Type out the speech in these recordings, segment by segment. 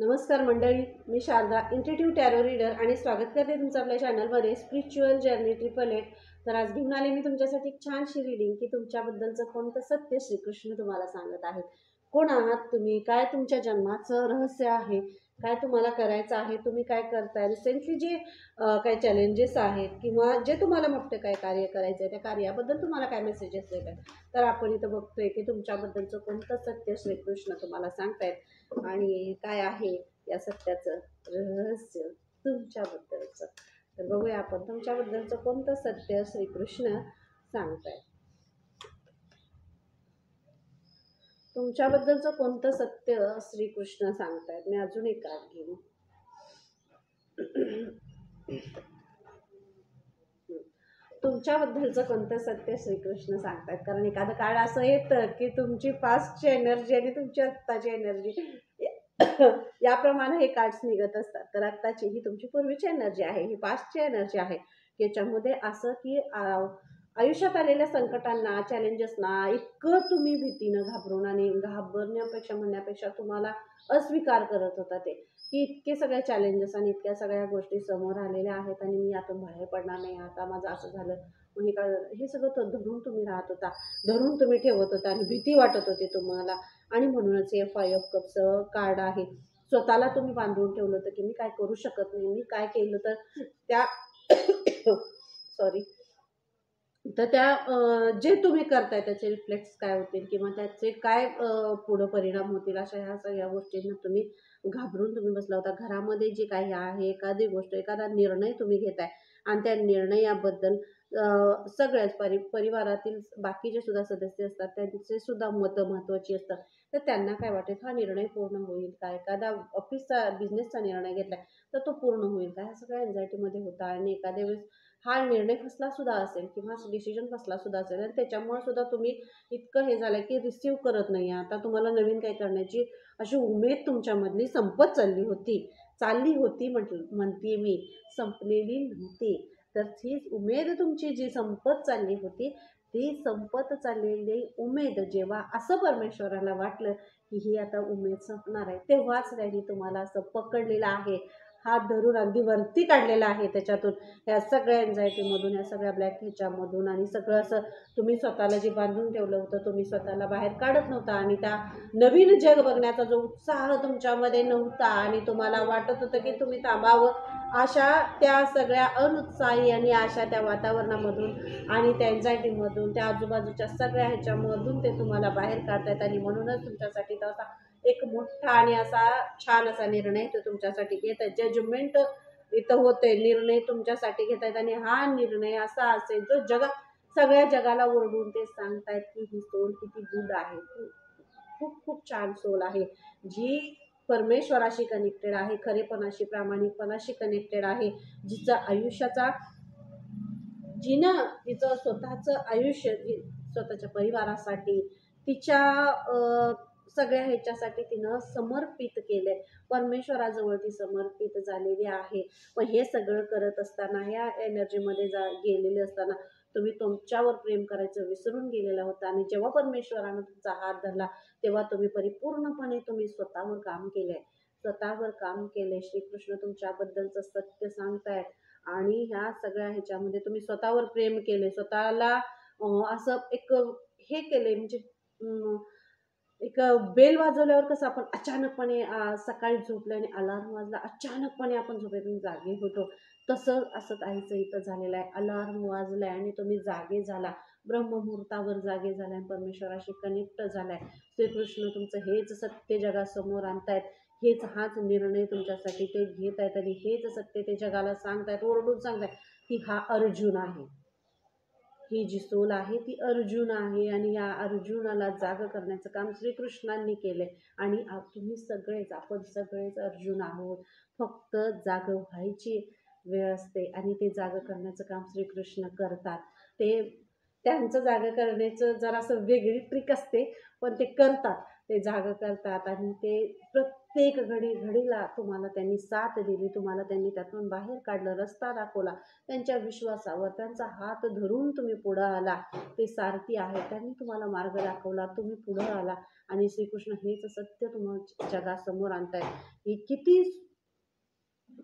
नमस्कार मंडळी, मी Sharda इंट्युटिव्ह tarot reader आणि स्वागत करते तुमचं आपल्या चॅनलमध्ये स्पिरिच्युअल जर्नी 888. तर आज घेऊन आले मी तुमच्यासाठी एक छानशी रीडिंग की तुमच्याबद्दलचं कोणतं सत्य श्रीकृष्ण तुम्हाला सांगत आहेत. कोण आहात तुम्ही, काय तुमच्या जन्माचं रहस्य आहे, काय तुम्हाला करायचं आहे, तुम्ही काय करताय, रिसेंटली जे काही चॅलेंजेस आहेत किंवा जे तुम्हाला मोठं काय कार्य करायचं आहे त्या कार्याबद्दल तुम्हाला काय मेसेजेस देतात. तर आपण इथं बघतोय की तुमच्याबद्दलचं कोणतं सत्य श्रीकृष्ण तुम्हाला सांगतायत आणि काय आहे या सत्याचं रहस्य तुमच्याबद्दलचं. तर बघूया आपण तुमच्याबद्दलचं कोणतं सत्य श्रीकृष्ण सांगतायत. तुमच्याबद्दलचं कोणतं सत्य श्रीकृष्ण सांगतायत. मी अजून एक कार्ड घेईन. तुमच्याबद्दलचं कोणतं सत्य श्रीकृष्ण सांगतात. कारण एखादं कार्ड असं येतं की तुमची पास्टची एनर्जी आणि तुमची आत्ताची एनर्जी याप्रमाणे हे कार्ड्स निघत असतात. तर आत्ताची ही तुमची पूर्वीची एनर्जी आहे, ही पास्टची एनर्जी आहे. याच्यामध्ये असं की आयुष्यात आलेल्या संकटांना, चॅलेंजेसना इतकं तुम्ही भीतीनं घाबरून आणि घाबरण्यापेक्षा म्हणण्यापेक्षा तुम्हाला अस्वीकार करत होता ते की इतके सगळे चॅलेंजेस आणि इतक्या सगळ्या गोष्टी समोर आलेल्या आहेत आणि मी यातून बाहेर पडणार नाही, आता माझं असं झालं हे सगळं धरून तुम्ही राहत होता, धरून तुम्ही ठेवत होता आणि भीती वाटत होती तुम्हाला. आणि म्हणूनच हे 5 ऑफ कप्सचं कार्ड आहे. स्वतःला तुम्ही बांधून ठेवलं होतं की मी काय करू शकत नाही, मी काय केलं तर त्या सॉरी तर त्या जे तुम्ही करताय त्याचे रिफ्लेक्ट्स काय होतील किंवा त्याचे काय पुढं परिणाम होतील अशा ह्या सगळ्या गोष्टींना तुम्ही घाबरून तुम्ही बसला होता. घरामध्ये जे काही आहे, एखादी गोष्ट, एखादा निर्णय तुम्ही घेताय आणि त्या निर्णयाबद्दल सगळ्याच परिवारातील बाकीचे सुद्धा सदस्य असतात, त्यांचे सुद्धा मतं महत्त्वाची असतात. तर त्यांना काय वाटेल, हा निर्णय पूर्ण होईल का? एखादा ऑफिसचा बिझनेसचा निर्णय घेतलाय तर तो पूर्ण होईल का? ह्या सगळ्या एन्झायटीमध्ये होता आणि एखाद्या वेळेस हा निर्णय फसला सुद्धा असेल किंवा डिसिजन फसला सुद्धा असेल आणि त्याच्यामुळे सुद्धा तुम्ही इतकं हे झालं की रिसीव करत नाही. आता तुम्हाला नवीन काही करण्याची अशी उमेद तुमच्यामधली संपत चालली होती म्हणते मी, संपलेली नव्हती. तर ही उमेद तुमची जी संपत चालली होती, ती संपत चाललेली उमेद जेव्हा असं परमेश्वराला वाटलं की ही आता उमेद संपणार आहे, तेव्हाच त्यांनी तुम्हाला असं पकडलेलं आहे, हात धरून अगदी वरती काढलेला आहे त्याच्यातून, ह्या सगळ्या एन्झायटीमधून, ह्या सगळ्या ब्लॅक ह्याच्यामधून. आणि सगळं असं तुम्ही स्वतःला जे बांधून ठेवलं होतं, तुम्ही स्वतःला बाहेर काढत नव्हता आणि त्या नवीन जग बघण्याचा जो उत्साह तुमच्यामध्ये नव्हता आणि तुम्हाला वाटत होतं की तुम्ही थांबावं, अशा त्या सगळ्या अनुत्साही आणि अशा त्या वातावरणामधून आणि त्या एन्झायटीमधून, त्या आजूबाजूच्या सगळ्या ह्याच्यामधून ते तुम्हाला बाहेर काढतायत. आणि म्हणूनच तुमच्यासाठी तसा एक मोठा आणि असा छान असा निर्णय तो तुमच्यासाठी घेत आहे. जजमेंट इथं होते, निर्णय तुमच्यासाठी घेत आहेत आणि हा निर्णय असा असेल जो सगळ्या जगाला ओरडून ते सांगतायत की ही सोल किती गुड आहे, खूप खूप छान सोल आहे, जी परमेश्वराशी कनेक्टेड आहे, खरेपणाशी, प्रामाणिकपणाशी कनेक्टेड आहे, जिचं आयुष्याचा तिचं स्वतःचं आयुष्य स्वतःच्या परिवारासाठी, तिच्या सगळ्या ह्याच्यासाठी तिनं समर्पित केलंय. परमेश्वराजवळ ती समर्पित झालेली आहे. पण हे सगळं करत असताना, ह्या एनर्जीमध्ये गेलेले असताना तुम्ही तुमच्यावर प्रेम करायचं विसरून गेलेला होता. आणि जेव्हा परमेश्वरानं तुमचा हात धरला तेव्हा तुम्ही परिपूर्णपणे तुम्ही स्वतःवर काम केलंय. श्रीकृष्ण तुमच्याबद्दलचं सत्य सांगतायत. आणि ह्या सगळ्या ह्याच्यामध्ये तुम्ही स्वतःवर प्रेम केले, स्वतःला असं एक हे केले, म्हणजे एक बेल वाजवल्यावर कसं आपण अचानकपणे सकाळी झोपले आणि अलार्म वाजला, अचानकपणे आपण झोपेतून जागे होतो, तसं असं काहीच इथं झालेलं आहे. अलार्म वाजलाय आणि तुम्ही जागे झाला, ब्रह्ममुहूर्तावर जागे झालाय, परमेश्वराशी कनेक्ट झालाय. श्रीकृष्ण तुमचं हेच सत्य जगासमोर आणतायत, हाच निर्णय तुमच्यासाठी ते घेत आहेत आणि हेच सत्य ते जगाला सांगतायत, ओरडून सांगतायत की हा अर्जुन आहे, ही जी सोल आहे ती अर्जुन आहे. आणि या अर्जुनाला जाग करण्याचं काम श्रीकृष्णांनी केलंय. आणि आपण सगळेच अर्जुन आहोत, फक्त जाग व्हायची वेळ असते आणि ते जाग करण्याचं काम श्रीकृष्ण करतात. त्यांचं जाग करण्याचं जरासं वेगळी ट्रिक असते, पण ते करतात. ते जागं करतात आणि ते प्रत्येक घडीला तुम्हाला त्यांनी साथ दिली, तुम्हाला त्यांनी त्यातून बाहेर काढलं, रस्ता दाखवला. त्यांच्या विश्वासावर त्यांचा हात धरून तुम्ही पुढं आला. ते सारथी आहे, त्यांनी तुम्हाला मार्ग दाखवला, तुम्ही पुढं आला आणि श्रीकृष्ण हेच सत्य तुम्हाला जगासमोर आणतायत. ही किती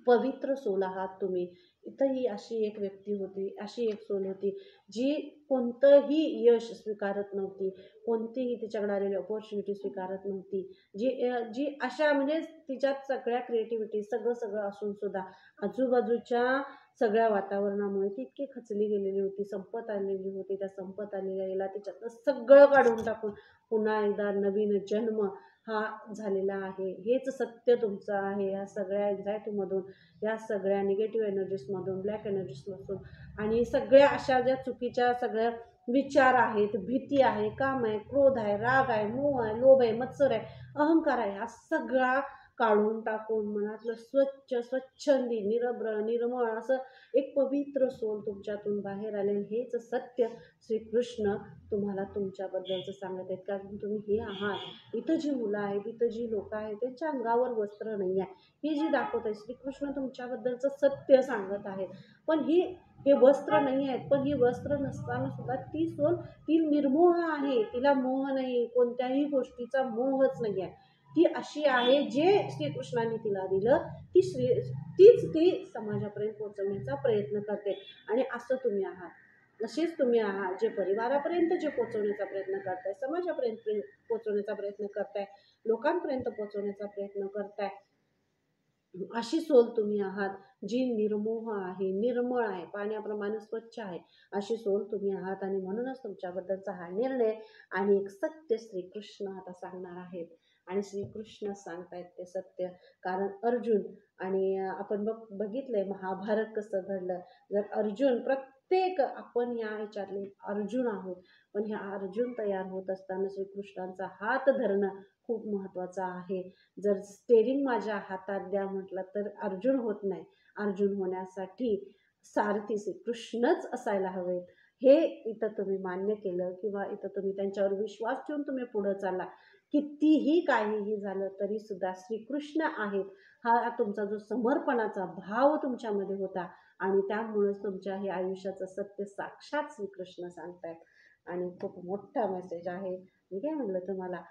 पवित्र सोल आहात तुम्ही. इथंही अशी एक व्यक्ती होती, अशी एक सोल होती जी कोणतंही यश स्वीकारत नव्हती, कोणतीही तिच्याकडे आलेली ऑपॉर्च्युनिटी स्वीकारत नव्हती, जी अशा म्हणजे तिच्यात सगळ्या क्रिएटिव्हिटी सगळं असून सुद्धा आजूबाजूच्या सगळ्या वातावरणामुळे ती इतकी खचली गेलेली होती, संपत आलेली होती. त्या संपत आलेल्या तिच्यातलं सगळं काढून टाकून पुन्हा एकदा नवीन जन्म हा झालेला आहे. हेच सत्य तुमचं आहे. या सगळ्या एन्झायटीमधून, या सगळ्या निगेटिव्ह एनर्जीजमधून, ब्लॅक एनर्जीजमधून आणि सगळ्या अशा ज्या चुकीच्या सगळ्या विचार आहेत, भीती आहे, काम आहे, क्रोध आहे, राग आहे, मोह आहे, लोभ आहे, मत्सर आहे, अहंकार आहे, हा सगळा काढून टाकून मनातलं स्वच्छंदी निरभ्र निर्मळ असं एक पवित्र सोल तुमच्यातून बाहेर आले. हेच सत्य श्रीकृष्ण तुम्हाला तुमच्याबद्दलचं सांगत आहेत. कारण तुम्ही हे आहात. इथं जी मुलं आहेत, इथं जी लोक आहेत, त्यांच्या अंगावर वस्त्र नाही आहे, हे जे दाखवत आहे श्रीकृष्ण तुमच्याबद्दलचं सत्य सांगत आहेत. पण हे वस्त्र नाही आहेत, पण ही वस्त्र नसताना सुद्धा ती सोल ती निर्मोह आहे. तिला मोह नाही, कोणत्याही गोष्टीचा मोहच नाही आहे. ती अशी आहे जे श्रीकृष्णाने तिला दिलं, तीच ती समाजापर्यंत पोहोचवण्याचा प्रयत्न करते. आणि असं तुम्ही आहात, असेच तुम्ही आहात जे परिवारापर्यंत जे पोहोचवण्याचा प्रयत्न करताय, समाजापर्यंत पोहोचवण्याचा प्रयत्न करताय, लोकांपर्यंत पोहोचवण्याचा प्रयत्न करताय. अशी सोल तुम्ही आहात जी निर्मोह आहे, निर्मळ आहे, पाण्याप्रमाणे स्वच्छ आहे. अशी सोल तुम्ही आहात आणि म्हणूनच तुमच्याबद्दलचा हा निर्णय आणि एक सत्य श्रीकृष्ण आता सांगणार आहेत. आणि श्रीकृष्ण सांगतायत ते सत्य. कारण अर्जुन आणि आपण बघितलंय महाभारत कसं घडलं. जर अर्जुन प्रत्येक आपण या ह्याच्यातले अर्जुन आहोत, पण ह्या अर्जुन तयार होत असताना श्रीकृष्णांचा हात धरणं खूप महत्त्वाचं आहे. जर स्टेरिंग माझ्या हातात द्या म्हटलं तर अर्जुन होत नाही. अर्जुन होण्यासाठी सारथी श्रीकृष्णच असायला हवेत. हे इथं तुम्ही मान्य केलं किंवा इथं तुम्ही त्यांच्यावर विश्वास ठेवून तुम्ही पुढे चालला. कितीही काहीही झालं तरी सुद्धा श्रीकृष्ण आहेत हा तुमचा जो समर्पणाचा भाव तुमच्यामध्ये होता आणि त्यामुळेच तुमच्या हे आयुष्याचं सत्य साक्षात श्रीकृष्ण सांगतायत. आणि खूप मोठा मेसेज आहे. मी काय म्हणलं तुम्हाला,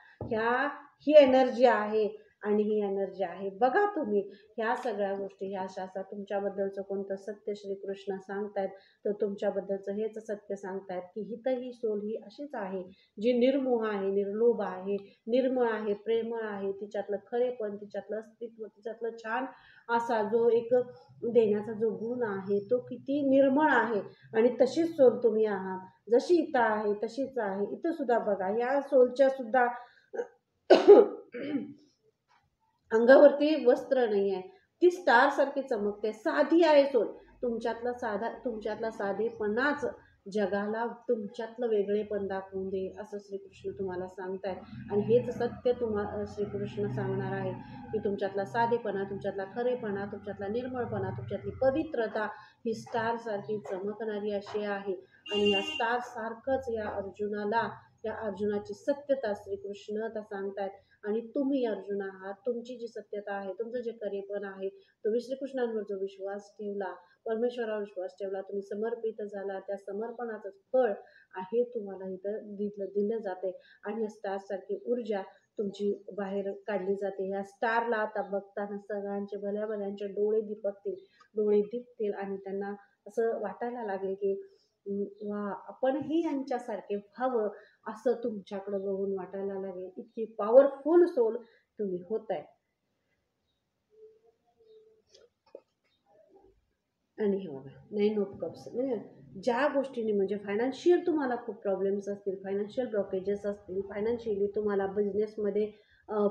ही एनर्जी आहे आणि ही एनर्जी आहे. बघा तुम्ही ह्या सगळ्या गोष्टी ह्या अशा तुमच्याबद्दलचं कोणतं सत्य श्रीकृष्ण सांगतायत तर तुमच्याबद्दलचं हेच सत्य सांगतायत की ही सोल ही अशीच आहे जी निर्मोह आहे, निर्लोभ आहे, निर्मळ आहे, प्रेमळ आहे. तिच्यातलं खरेपण, तिच्यातलं अस्तित्व, तिच्यातलं छान असा जो एक देण्याचा जो गुण आहे तो किती निर्मळ आहे. आणि तशीच सोल तुम्ही आहात. जशी इथं आहे तशीच आहे. इथं सुद्धा बघा या सोलच्या सुद्धा अंगावरती वस्त्र नाही आहे, ती स्टार सारखी चमकते, साधी आहे सोल. तुमच्यातला साधेपणाच जगाला तुमच्यातलं वेगळेपण दाखवून दे असं श्रीकृष्ण तुम्हाला सांगतायत. आणि हेच सत्य श्रीकृष्ण सांगणार आहे की तुमच्यातला साधेपणा, तुमच्यातला खरेपणा, तुमच्यातला निर्मळपणा, तुमच्यातली पवित्रता ही स्टार सारखी चमकणारी अशी आहे. आणि या स्टार सारखंच या अर्जुनाची सत्यता श्रीकृष्ण आता सांगतायत. आणि तुम्ही अर्जुन आहात, तुमची जी सत्यता आहे, तुमचं जे खरेपण आहे, तुम्ही श्रीकृष्णांवर जो विश्वास ठेवला, परमेश्वरावर विश्वास ठेवला, तुम्ही समर्पित झाला, त्या समर्पणाचं फळ आहे तुम्हाला इथं दिलं जाते. आणि या स्टार सारखी ऊर्जा तुमची बाहेर काढली जाते. या स्टारला आता बघताना सगळ्यांचे भल्याभल्यांचे डोळे दिपतील आणि त्यांना असं वाटायला लागेल की वा आपणही यांच्यासारखे व्हावं असं तुमच्याकडे बघून वाटायला लागेल. इतकी पॉवरफुल सोल तुम्ही होताय. आणि हे बघा 9 ऑफ कप्स म्हणजे ज्या गोष्टीने म्हणजे फायनान्शियल तुम्हाला खूप प्रॉब्लेम्स असतील, फायनान्शियल ब्लॉकेजेस असतील, फायनान्शियली तुम्हाला बिझनेसमध्ये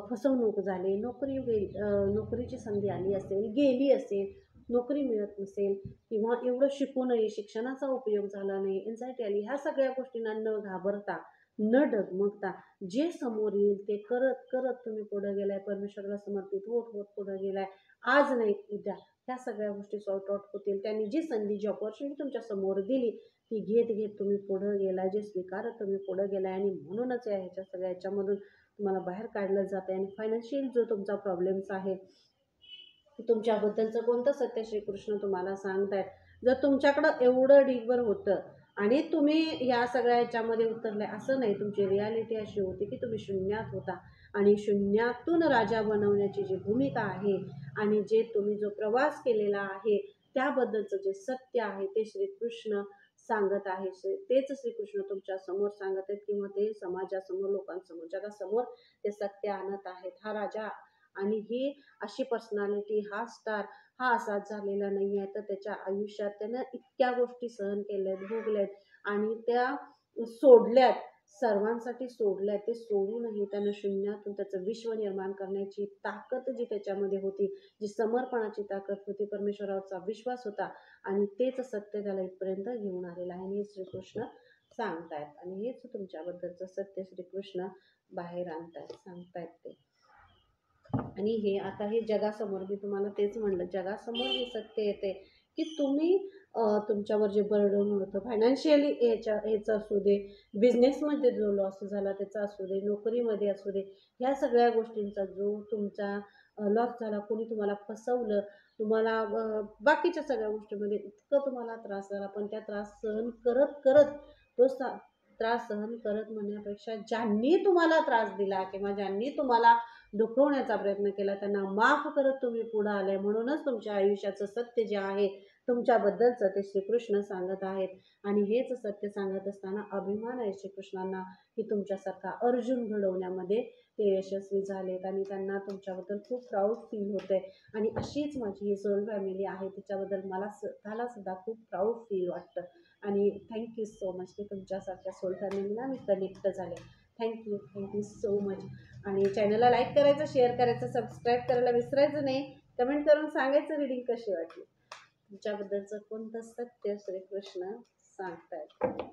फसवणूक झाली, नोकरीची संधी आली असेल, गेली असेल, नोकरी मिळत नसेल किंवा एवढं शिकूनही शिक्षणाचा उपयोग झाला नाही, एन्झायटी आली, ह्या सगळ्या गोष्टींना न घाबरता न डगमगता जे समोर येईल ते करत करत तुम्ही पुढे गेलाय, परमेश्वराला समर्पित होत होत पुढे गेलाय. आज नाही उद्या ह्या सगळ्या गोष्टी सॉर्ट आउट होतील. त्यांनी जी संधी, जी ऑपॉर्च्युनिटी तुमच्या समोर दिली ती घेत तुम्ही पुढे गेलाय, जे स्वीकारत तुम्ही पुढे गेलाय. आणि म्हणूनच ह्याच्या सगळ्या ह्याच्यामधून तुम्हाला बाहेर काढलं जातं आहे. आणि फायनान्शियल जो तुमचा प्रॉब्लेम्स आहे, तुमच्याबद्दलचं कोणतं सत्य श्रीकृष्ण तुम्हाला सांगतायत. जर तुमच्याकडं एवढं ढीगभर होतं आणि तुम्ही या सगळ्या ह्याच्यामध्ये उतरले असं नाही, तुमची रियालिटी अशी होती की तुम्ही शून्यात होता आणि शून्यातून राजा बनवण्याची जी भूमिका आहे आणि जे तुम्ही जो प्रवास केलेला आहे त्याबद्दलचं जे सत्य आहे ते श्रीकृष्ण सांगत आहे. तेच श्रीकृष्ण तुमच्या समोर सांगत आहेत किंवा ते समाजासमोर, लोकांसमोर, जगासमोर ते सत्य आणत आहेत. हा राजा आणि ही अशी पर्सनॅलिटी, हा स्टार हा असाच झालेला नाही आहे, तर त्याच्या आयुष्यात त्यानं इतक्या गोष्टी सहन केल्यात, भोगल्यात आणि त्या सोडल्यात, सर्वांसाठी सोडल्यात. ते सोडूनही त्यानं शून्यातून त्याचं विश्व निर्माण करण्याची ताकद जी त्याच्यामध्ये होती, जी समर्पणाची ताकद होती, परमेश्वरावरचा विश्वास होता आणि तेच सत्य त्याला इथपर्यंत घेऊन आलेलं आहे. आणि हे श्रीकृष्ण सांगतायत आणि हेच तुमच्याबद्दलचं सत्य श्रीकृष्ण बाहेर आणतायत, सांगतायत ते. आणि हे आता हे जगासमोर, मी तुम्हाला तेच म्हणलं, जगासमोर हे सत्य येते की तुम्ही तुमच्यावर जे बर्डन होतं फायनान्शियली ह्याचं असू दे, बिझनेसमध्ये जो लॉस झाला त्याचा असू दे, नोकरीमध्ये असू दे, ह्या सगळ्या गोष्टींचा जो तुमचा लॉस झाला, कोणी तुम्हाला फसवलं, तुम्हाला बाकीच्या सगळ्या गोष्टीमध्ये इतकं तुम्हाला त्रास झाला, पण त्या त्रास सहन करत करत तो त्रास सहन करत म्हणण्यापेक्षा ज्यांनी तुम्हाला त्रास दिला किंवा ज्यांनी तुम्हाला दुखवण्याचा प्रयत्न केला त्यांना माफ करत तुम्ही पुढे आले. म्हणूनच तुमच्या आयुष्याचं सत्य जे आहे तुमच्याबद्दलचं ते श्रीकृष्ण सांगत आहेत. आणि हेच सत्य सांगत असताना अभिमान आहे श्रीकृष्णांना की तुमच्यासारखा अर्जुन घडवण्यामध्ये ते यशस्वी झालेत आणि त्यांना तुमच्याबद्दल खूप प्राऊड फील होते. आणि अशीच माझी ही सोल फॅमिली आहे, तिच्याबद्दल मला स्वतःला सुद्धा खूप प्राऊड फील वाटतं. आणि थँक्यू सो मच की तुमच्यासारख्या सोल फॅमिलीला मी कनेक्ट झाले. Thank you so much. आणि चॅनलला लाईक करायचं, शेअर करायचं, सबस्क्राईब करायला विसरायचं नाही. कमेंट करून सांगायचं रीडिंग कशी वाटली, तुमच्याबद्दलचं कोणतं सत्य श्रीकृष्ण सांगतायत.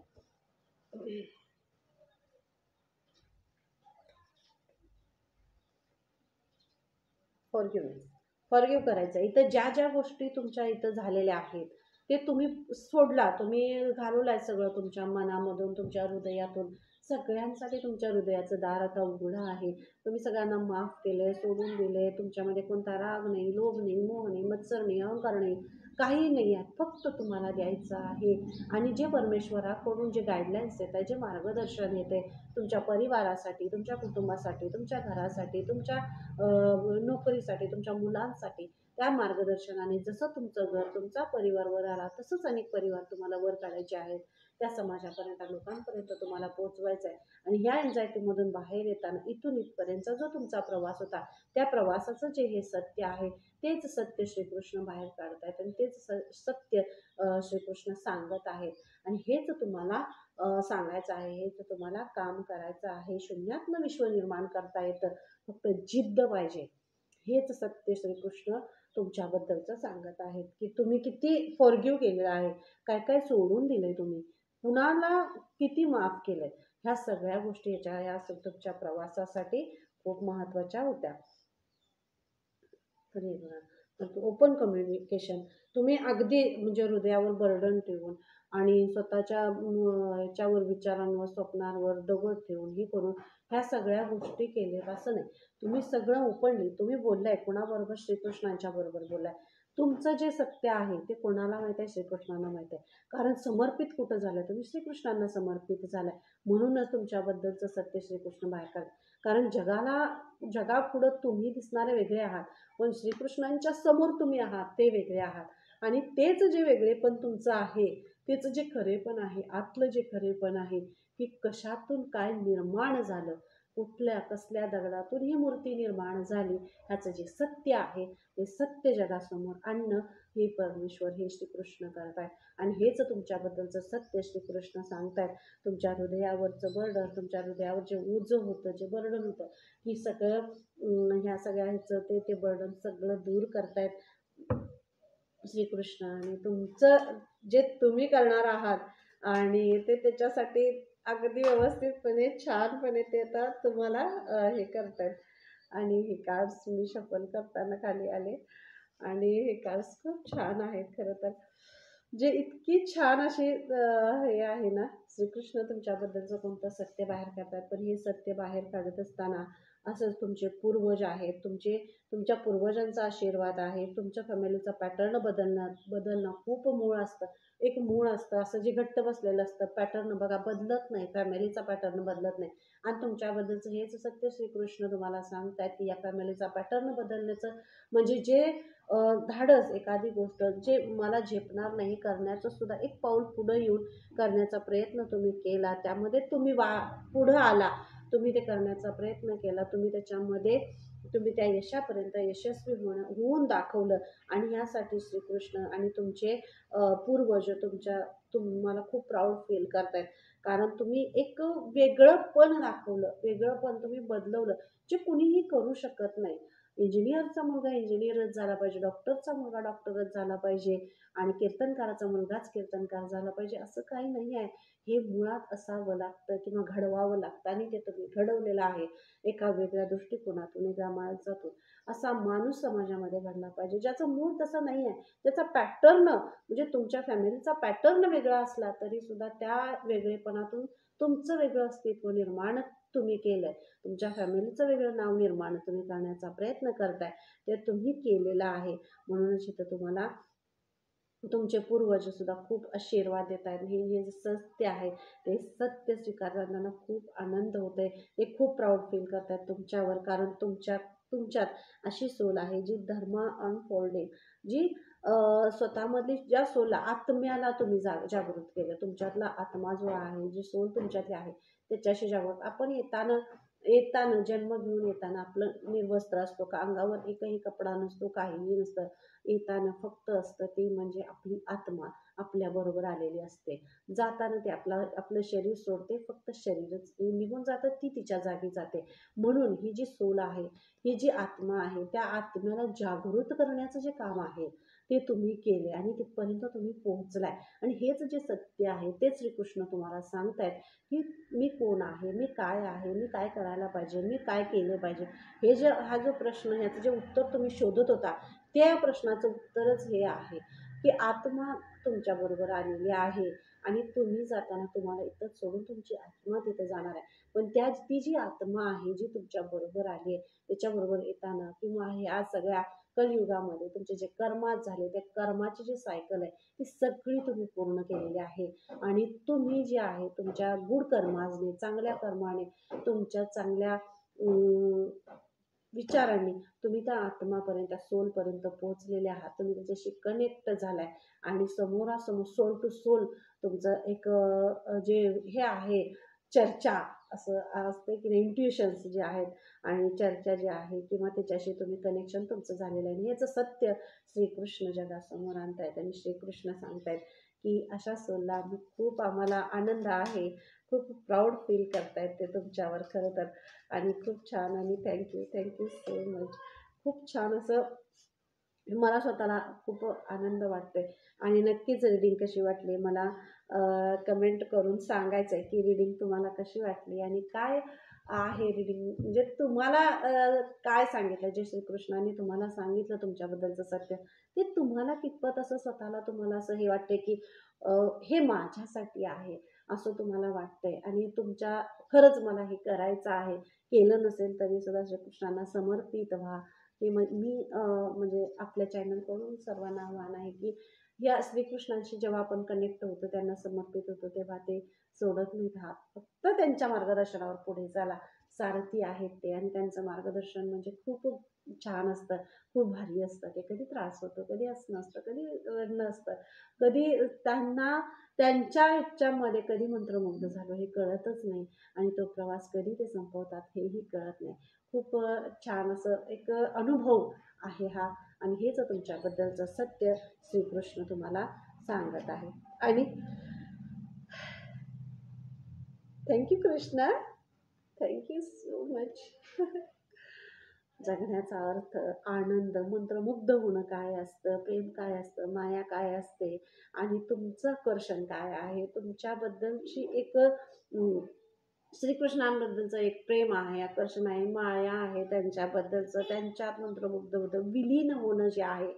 फॉरगिव्ह करायचं. इथं ज्या ज्या गोष्टी तुमच्या इथं झालेल्या आहेत ते तुम्ही सोडला, तुम्ही घालवलाय सगळं तुमच्या मनामधून, तुमच्या हृदयातून. सगळ्यांसाठी तुमच्या हृदयाचं दार आता उघडं आहे. तुम्ही सगळ्यांना माफ केलंय, सोडून दिले. तुमच्यामध्ये कोणता राग नाही, लोभ नाही, मोह नाही, मत्सर नाही, अहंकार नाही, काही नाही आहे. फक्त तुम्हाला द्यायचं आहे. आणि जे परमेश्वराकडून जे गाईडलाईन्स येत आहे, जे मार्गदर्शन येते तुमच्या परिवारासाठी, तुमच्या कुटुंबासाठी, तुमच्या घरासाठी, तुमच्या नोकरीसाठी, तुमच्या मुलांसाठी, त्या मार्गदर्शनाने जसं तुमचं घर, तुमचा परिवार वर आला तसंच अनेक परिवार तुम्हाला वर काढायचे आहेत. त्या समाजापर्यंत, लोकांपर्यंत तुम्हाला पोहोचवायचं आहे. आणि ह्या एन्झायटीमधून बाहेर येताना इथून इथपर्यंतचा जो तुमचा प्रवास होता त्या प्रवासाचं जे हे सत्य आहे तेच सत्य श्रीकृष्ण बाहेर काढतायत आणि तेच सत्य श्रीकृष्ण सांगत आहेत. आणि हेच तुम्हाला सांगायचं आहे, हेच तुम्हाला काम करायचं आहे. शून्यातनं विश्व निर्माण करता येतं, फक्त जिद्द पाहिजे. हेच सत्य श्रीकृष्ण तुमच्याबद्दलचं सांगत आहेत की तुम्ही किती फॉरगिव्ह केलेलं आहे, काय काय सोडून दिलंय तुम्ही, कुणाला किती माफ केलंय. ह्या सगळ्या गोष्टी या तुमच्या प्रवासासाठी खूप महत्त्वाच्या होत्या. ओपन कम्युनिकेशन, तुम्ही अगदी म्हणजे हृदयावर बर्डन ठेवून आणि स्वतःच्या ह्याच्यावर, विचारांवर, स्वप्नांवर दगड ठेवून हे करून ह्या सगळ्या गोष्टी केल्यात असं नाही. तुम्ही सगळं ओपनली तुम्ही बोललाय. कोणाबरोबर? श्रीकृष्णांच्या बरोबर बोललाय. तुमचं जे सत्य आहे ते कोणाला माहित आहे? श्रीकृष्णांना माहित आहे. कारण समर्पित कुठं झालं? तुम्ही श्रीकृष्णांना समर्पित झालाय. म्हणूनच तुमच्याबद्दलचं सत्य श्रीकृष्ण बाहेर काढ. कारण जगापुढं तुम्ही दिसणारे वेगळे आहात, पण श्रीकृष्णांच्या समोर तुम्ही आहात ते वेगळे आहात. आणि तेच जे वेगळेपण तुमचं आहे, तेच जे खरेपण आहे, आतलं जे खरेपण आहे, की कशातून काय निर्माण झालं, कुठल्या कसल्या दगडातून ही मूर्ती निर्माण झाली, ह्याचं जे सत्य आहे ते सत्य जगासमोर आणणं हे परमेश्वर, हे श्रीकृष्ण करत आहेत. आणि हेच तुमच्याबद्दलचं सत्य श्रीकृष्ण सांगतायत. तुमच्या हृदयावरचं बर्डन, तुमच्या हृदयावर जे ओझं होतं, जे बर्डन होतं, ही सगळं ह्या सगळ्या ह्याचं ते बर्डन सगळं दूर करतायत श्रीकृष्ण. आणि तुमचं जे तुम्ही करणार आहात आणि ते त्याच्यासाठी अगदी व्यवस्थितपणे, छानपणे ते आता तुम्हाला हे करतायत. आणि हे कार्ड्स मी शफल करताना खाली आले आणि हे कार्ड्स खूप छान आहेत खरं तर. जे इतकी छान अशी हे आहे ना, श्रीकृष्ण तुमच्याबद्दलचं कोणतं सत्य बाहेर काढतात. पण हे सत्य बाहेर काढत असताना असंच तुमचे पूर्वज आहेत, तुमच्या पूर्वजांचा आशीर्वाद आहे, तुमच्या फॅमिलीचा पॅटर्न बदलणं खूप मूळ असतं. एक मूळ असतं असं जे घट्ट बसलेलं असतं. पॅटर्न बघा बदलत नाही, फॅमिलीचा पॅटर्न बदलत नाही. आणि तुमच्याबद्दलचं हेच सत्य श्रीकृष्ण तुम्हाला सांगतायत, की या फॅमिलीचा पॅटर्न बदलण्याचं म्हणजे जे धाडस, एखादी गोष्ट जे मला झेपणार नाही करण्याचं सुद्धा एक पाऊल पुढं येऊन करण्याचा प्रयत्न तुम्ही केला. त्यामध्ये तुम्ही पुढं आला. तुम्ही ते करण्याचा प्रयत्न केला. तुम्ही त्या यशापर्यंत यशस्वी होऊन दाखवलं. आणि यासाठी श्रीकृष्ण आणि तुमचे पूर्वज तुम्हाला खूप प्राऊड फील करतायत. कारण तुम्ही एक वेगळंपण दाखवलं, वेगळंपण तुम्ही बदलवलं, जे कुणीही करू शकत नाही. इंजिनिअरचा मुलगा इंजिनिअरच झाला पाहिजे, डॉक्टरचा मुलगा डॉक्टरच झाला पाहिजे आणि कीर्तनकाराचा मुलगाच कीर्तनकार झाला पाहिजे असं काही नाही आहे. हे मुळात असावं लागतं किंवा घडवावं लागतं आणि ते तुम्ही घडवलेलं आहे. एका वेगळ्या दृष्टिकोनातून, वेगळ्या माणसातून असा माणूस समाजामध्ये घडला पाहिजे, ज्याचं मूळ तसं नाही आहे. त्याचा पॅटर्न म्हणजे तुमच्या फॅमिलीचा पॅटर्न वेगळा असला तरी सुद्धा त्या वेगळेपणातून तुमचं वेगळं अस्तित्व निर्माण तुम्ही केलंय. तुमच्या फॅमिलीचं वेगळं नाव निर्माण तुम्ही करण्याचा प्रयत्न करताय. ते तुम्ही केलेलं आहे. म्हणूनच इथं तुम्हाला तुमचे पूर्वज सुद्धा खूप आशीर्वाद देत आहेत. हे जे सत्य आहे ते सत्य स्वीकारताना खूप आनंद होतोय. ते खूप प्राऊड फील करतात तुमच्यावर. कारण तुमच्यात अशी सोल आहे जी धर्म अनफोल्डिंग, जी स्वतःमधली ज्या सोलला, आत्म्याला तुम्ही जागृत केलं. तुमच्यातला आत्मा जो आहे, जी सोल तुमच्यातली आहे त्याच्याशी जागृत. आपण येताना जन्म घेऊन येताना आपलं निर्वस्त्र असतो का, अंगावर एकही कपडा नसतो, काहीही नसतं. येताना फक्त असतं ते म्हणजे आपली आत्मा आपल्याबरोबर आलेली असते. जाताना ते आपलं शरीर सोडते, फक्त शरीरच निघून जातं, ती तिच्या जागी जाते. म्हणून ही जी सोल आहे, ही जी आत्मा आहे, त्या आत्म्याला जागृत करण्याचं जे काम आहे ते तुम्ही केले आणि तिथपर्यंत तुम्ही पोहोचलाय. आणि हेच जे सत्य आहे तेच श्रीकृष्ण तुम्हाला सांगतायत, की मी कोण आहे, मी काय आहे, मी काय करायला पाहिजे, मी काय केलं पाहिजे. हा जो प्रश्न, ह्याचं जे उत्तर तुम्ही शोधत होता, त्या प्रश्नाचं उत्तरच हे आहे, की आत्मा तुमच्याबरोबर आलेली आहे आणि तुम्ही जाताना तुम्हाला इथं सोडून तुमची आत्मा तिथं जाणार आहे. पण ती जी आत्मा आहे, जी तुमच्याबरोबर आली आहे, त्याच्याबरोबर येताना किंवा ह्या सगळ्या कलियुगामध्ये तुमचे जे कर्मात झाले, त्या कर्माची जी सायकल आहे ती सगळी तुम्ही पूर्ण केलेली आहे. आणि तुम्ही जे आहे तुमच्या गुड कर्माने, चांगल्या कर्माने, तुमच्या चांगल्या विचारांनी तुम्ही त्या आत्मापर्यंत, त्या सोलपर्यंत पोहोचलेले आहात. तुम्ही त्याच्याशी कनेक्ट झालाय आणि समोरासमोर सोल टू सोल तुमचं एक जे हे आहे चर्चा, असं असते की इंट्युशन्स जे आहेत आणि चर्चा जी आहे किंवा त्याच्याशी तुम्ही कनेक्शन तुमचं झालेलं आहे. आणि याचं सत्य श्रीकृष्ण जगासमोर आणतायत आणि श्रीकृष्ण सांगतायत की अशा सोलला आम्हाला आनंद आहे. खूप प्राऊड फील करतायत ते तुमच्यावर खरं तर. आणि खूप छान आणि थँक्यू सो मच. खूप छान असं मला स्वतःला खूप आनंद वाटतोय. आणि नक्कीच रीडिंग कशी वाटली मला कमेंट करून सांगायचं आहे की रीडिंग तुम्हाला कशी वाटली आणि काय आहे रीडिंग म्हणजे तुम्हाला काय सांगितलं, जे श्रीकृष्णाने तुम्हाला सांगितलं तुमच्याबद्दलचं सत्य, ते तुम्हाला कितपत असं स्वतःला तुम्हाला असं हे वाटते की हे माझ्यासाठी आहे असं तुम्हाला वाटतंय आणि खरंच मला हे करायचं आहे. केलं नसेल तरी सुद्धा श्रीकृष्णांना समर्पित व्हा. हे मी म्हणजे आपल्या चॅनलकडून सर्वांना आव्हान आहे की या श्रीकृष्णांशी जेव्हा आपण कनेक्ट होतो, त्यांना समर्पित होतो, तेव्हा ते सोडत नाही राहत. फक्त त्यांच्या मार्गदर्शनावर पुढे चाला. सारथी आहेत ते आणि त्यांचं मार्गदर्शन म्हणजे खूप छान असतं, खूप भारी असतं. ते कधी त्रास होतो, कधी असं नसतं, कधी रडणं असतं, कधी त्यांच्या ह्याच्यामध्ये कधी मंत्रमुग्ध झालो हे कळतच नाही आणि तो प्रवास कधी ते संपवतात हेही कळत नाही. खूप छान असं एक अनुभव आहे हा. आणि हेच तुमच्याबद्दलचं सत्य श्रीकृष्ण तुम्हाला सांगत आहे. आणि thank you Krishna, thank you so much. जगण्याचा अर्थ, आनंद, मंत्रमुग्ध होणं काय असतं, प्रेम काय असतं, माया काय असते आणि तुमचं आकर्षण काय आहे, तुमच्याबद्दलची एक श्रीकृष्णांबद्दलचं एक प्रेम आहे, आकर्षण आहे, माया आहे त्यांच्याबद्दलचं, त्यांच्यात मंत्रमुग्ध होतं, विलीन होणं जे आहे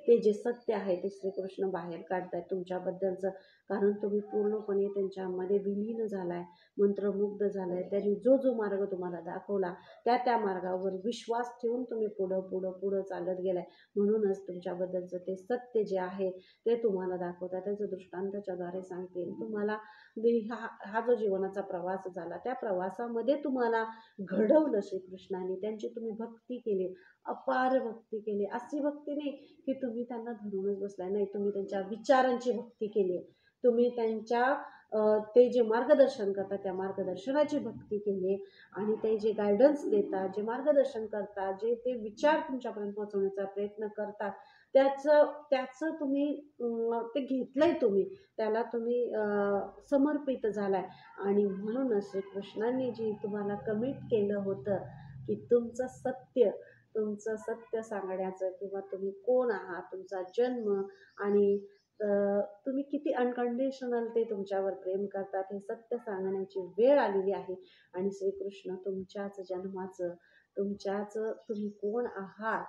ते जे सत्य आहे ते श्रीकृष्ण बाहेर काढतायत तुमच्याबद्दलचं. कारण तुम्ही पूर्णपणे त्यांच्यामध्ये विलीन झालाय, मंत्रमुग्ध झालाय. त्यांनी जो जो मार्ग तुम्हाला दाखवला त्या मार्गावर विश्वास ठेवून तुम्ही पुढं पुढं पुढं चालत गेलाय. म्हणूनच तुमच्याबद्दलचं ते सत्य जे आहे ते तुम्हाला दाखवतात. त्याचं दृष्टांताच्याद्वारे सांगतील तुम्हाला. हा जो जीवनाचा प्रवास झाला त्या प्रवासामध्ये तुम्हाला घडवलं श्रीकृष्णाने. त्यांची तुम्ही भक्ती केली, अपार भक्ती केली. अशी भक्ती नाही की तुम्ही त्यांना धरूनच बसलाय, नाही, तुम्ही त्यांच्या विचारांची भक्ती केली. तुम्ही त्यांच्या ते जे मार्गदर्शन करतात त्या मार्गदर्शनाची भक्ती केली. आणि ते जे गायडन्स देतात, जे मार्गदर्शन करतात, जे ते विचार तुमच्यापर्यंत पोहोचवण्याचा प्रयत्न करतात, त्याचं तुम्ही ते घेतलंय, तुम्ही त्याला तुम्ही समर्पित झालाय. आणि म्हणूनच श्रीकृष्णांनी जी तुम्हाला कमिट केलं होतं की तुमचं सत्य सांगण्याचं, किंवा तुम्ही कोण आहात, तुमचा जन्म, आणि तुम्ही किती अनकंडिशनल ते तुमच्यावर प्रेम करतात हे सत्य सांगण्याची वेळ आलेली आहे. आणि श्रीकृष्ण तुमच्याच जन्माचं, तुम्ही कोण आहात,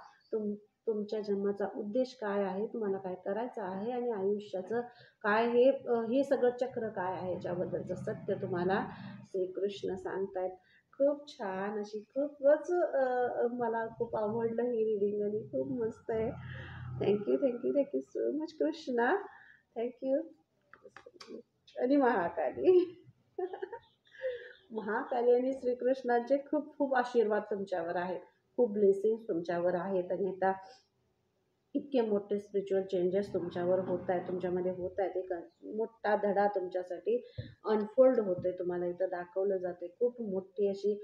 तुमच्या जन्माचा उद्देश काय आहे, तुम्हाला काय करायचं आहे, आणि आयुष्याचं काय हे सगळं चक्र काय आहे याच्याबद्दलचं सत्य तुम्हाला श्रीकृष्ण सांगतायत. खूप छान अशी, खूपच मला खूप आवडलं ही रीडिंग, आणि खूप मस्त आहे. Thank you so much Krishna. Thank you. आणि महाकाली महाकाली आणि श्रीकृष्णाचे खूप खूप आशीर्वाद तुमच्यावर आहेत, खूप ब्लेसिंग्स तुमच्यावर आहेत. आणि आता इतके मोठे स्पिरिच्युअल चेंजेस तुमच्यावर होत आहेत, तुमच्यामध्ये होत आहेत. एक मोठा धडा तुमच्यासाठी अनफोल्ड होतोय, तुम्हाला इथं दाखवलं जाते. खूप मोठी अशी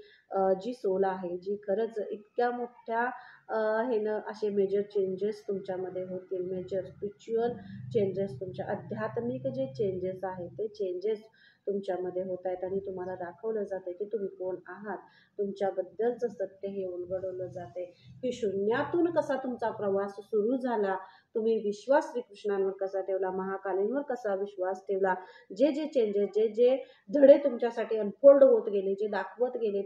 जी सोल आहे, जी खरंच इतक्या मोठ्या ह्यानं असे मेजर चेंजेस तुमच्यामध्ये होतील. मेजर स्पिरिच्युअल चेंजेस, तुमच्या आध्यात्मिक जे चेंजेस आहेत ते चेंजेस तुमच्यामध्ये होत आहेत. आणि तुम्हाला दाखवलं जाते की तुम्ही कोण आहात, तुमच्याबद्दलचं सत्य हे उलगडवलं जाते. की शून्यातून कसा तुमचा प्रवास सुरू झाला, तुम्ही विश्वास श्रीकृष्णांवर कसा ठेवला, महाकालींवर कसा विश्वास ठेवला, जे जे चेंजेस, जे जे धडे तुमच्यासाठी अनफोल्ड होत गेले, जे दाखवत गेले,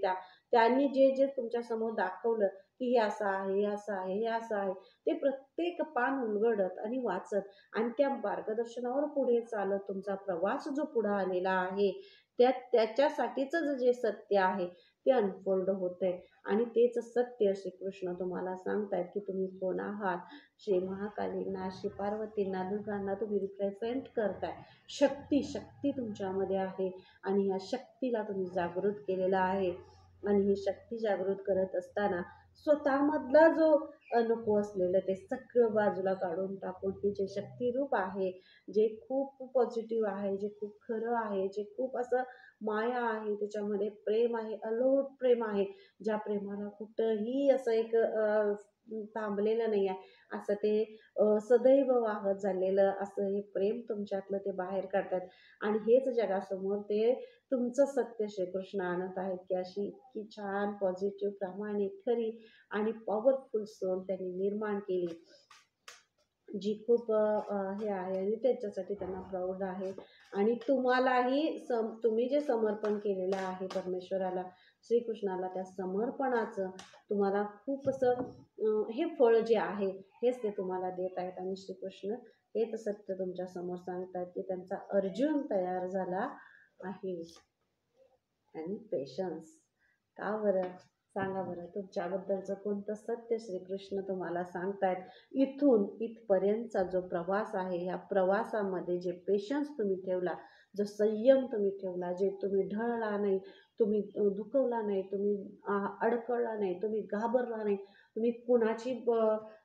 त्यांनी जे जे तुमच्यासमोर दाखवलं की हे असं आहे, हे असं आहे, हे असं आहे, ते प्रत्येक पान उलगडत आणि वाचत आणि त्या मार्गदर्शनावर पुढे चालत तुमचा प्रवास जो पुढे आलेला आहे त्याच्यासाठीच जे सत्य आहे ते अनफोल्ड होतंय. आणि तेच सत्य श्रीकृष्ण तुम्हाला सांगतायत की तुम्ही कोण आहात. श्री महाकालींना, श्री पार्वतींना, दुर्गांना तुम्ही रिप्रेझेंट करताय. शक्ती तुमच्यामध्ये आहे आणि या शक्तीला तुम्ही जागृत केलेला आहे. आणि ही शक्ती जागृत करत असताना स्वतःमधला जो नको असलेलं ते सगळं बाजूला काढून टाकून ही जे शक्तिरूप आहे, जे खूप पॉझिटिव्ह आहे, जे खूप खरं आहे, जे खूप असं माया आहे, त्याच्यामध्ये प्रेम आहे, अलोट प्रेम आहे, ज्या प्रेमाला कुठंही असं एक थांबलेलं नाही आहे, असं ते सदैव वाहत झालेलं असं हे प्रेम तुमच्यातलं ते बाहेर काढतात. आणि हेच जगासमोर ते तुमचं सत्य श्रीकृष्ण आणत आहेत की अशी इतकी छान पॉझिटिव्ह, प्रामाणिक, खरी आणि पॉवरफुल सोल त्यांनी निर्माण केली, जी खूप हे आहे. आणि त्याच्यासाठी त्यांना प्राऊड आहे. आणि तुम्हालाही तुम्ही जे समर्पण केलेलं आहे परमेश्वराला, श्रीकृष्णाला, त्या समर्पणाचं तुम्हाला खूप असं हे फळ जे आहे हेच ते तुम्हाला देत आहेत. आणि श्रीकृष्ण हेच सत्य तुमच्या समोर सांगतात की त्यांचा अर्जुन तयार झाला आहे. आणि पेशन्स का बरं, सांगा बरं, तुमच्याबद्दलचं कोणतं सत्य श्रीकृष्ण तुम्हाला सांगतायत. इथून इथपर्यंतचा जो प्रवास आहे, या प्रवासामध्ये जे पेशन्स तुम्ही ठेवला, जो संयम तुम्ही ठेवला, जे तुम्ही ढळला नाही, तुम्ही दुखवला नाही, तुम्ही अडकळला नाही, तुम्ही घाबरला नाही, तुम्ही कुणाची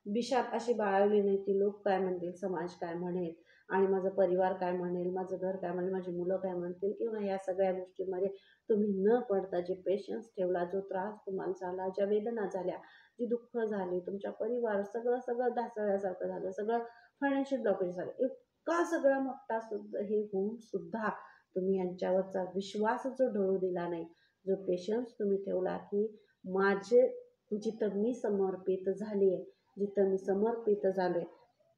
बिशात अशी बाळगली नाही की लोक काय म्हणतील, समाज काय म्हणेल, आणि माझा परिवार काय म्हणेल, माझं घर काय म्हणेल, माझी मुलं काय म्हणतील, किंवा या सगळ्या गोष्टींमध्ये तुम्ही न पडता जे पेशन्स ठेवला, जो त्रास तुम्हाला झाला, ज्या वेदना झाल्या, जी दुःख झाली, तुमच्या परिवार सगळं ढासळल्यासारखं झालं, सगळं फायनान्शियल ब्लॉकेज झालं, इतका सगळा मोठा सुद्धा हे होऊन सुद्धा तुम्ही यांच्यावरचा विश्वास जो ढळू दिला नाही, जो पेशन्स तुम्ही ठेवला की माझे जिथं मी समर्पित झाली आहे, जिथं मी समर्पित झाले,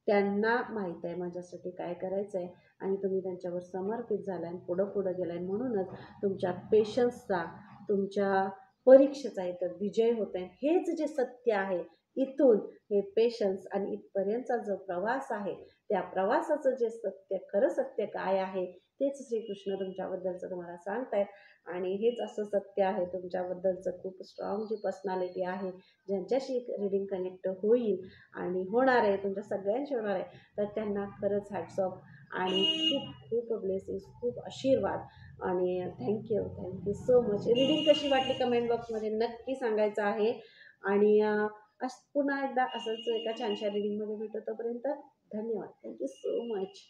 त्यांना माहीत आहे माझ्यासाठी काय करायचं आहे, आणि तुम्ही त्यांच्यावर समर्पित झाला आणि पुढं गेलाय. म्हणूनच तुमच्या पेशन्सचा, तुमच्या परीक्षेचा इथं विजय होत आहे. हेच जे सत्य आहे इथून हे पेशन्स आणि इथपर्यंतचा जो प्रवास आहे, त्या प्रवासाचं जे सत्य, खरं सत्य काय आहे तेच श्रीकृष्ण तुमच्याबद्दलचं तुम्हाला सांगतायत. आणि हेच असं सत्य आहे तुमच्याबद्दलचं. खूप स्ट्रॉंग जी पर्सनॅलिटी आहे, ज्यांच्याशी रीडिंग कनेक्ट होईल आणि होणार आहे, तुमच्या सगळ्यांशी होणार आहे, तर त्यांना खरंच हॅट्स ऑफ आणि खूप खूप ब्लेसिंग्स, खूप आशीर्वाद. आणि थँक्यू सो मच. रीडिंग कशी वाटली कमेंट बॉक्समध्ये नक्की सांगायचं आहे. आणि पुन्हा एकदा असंच एका छानशा रीडिंगमध्ये भेटू. तोपर्यंत धन्यवाद. Thank you so much.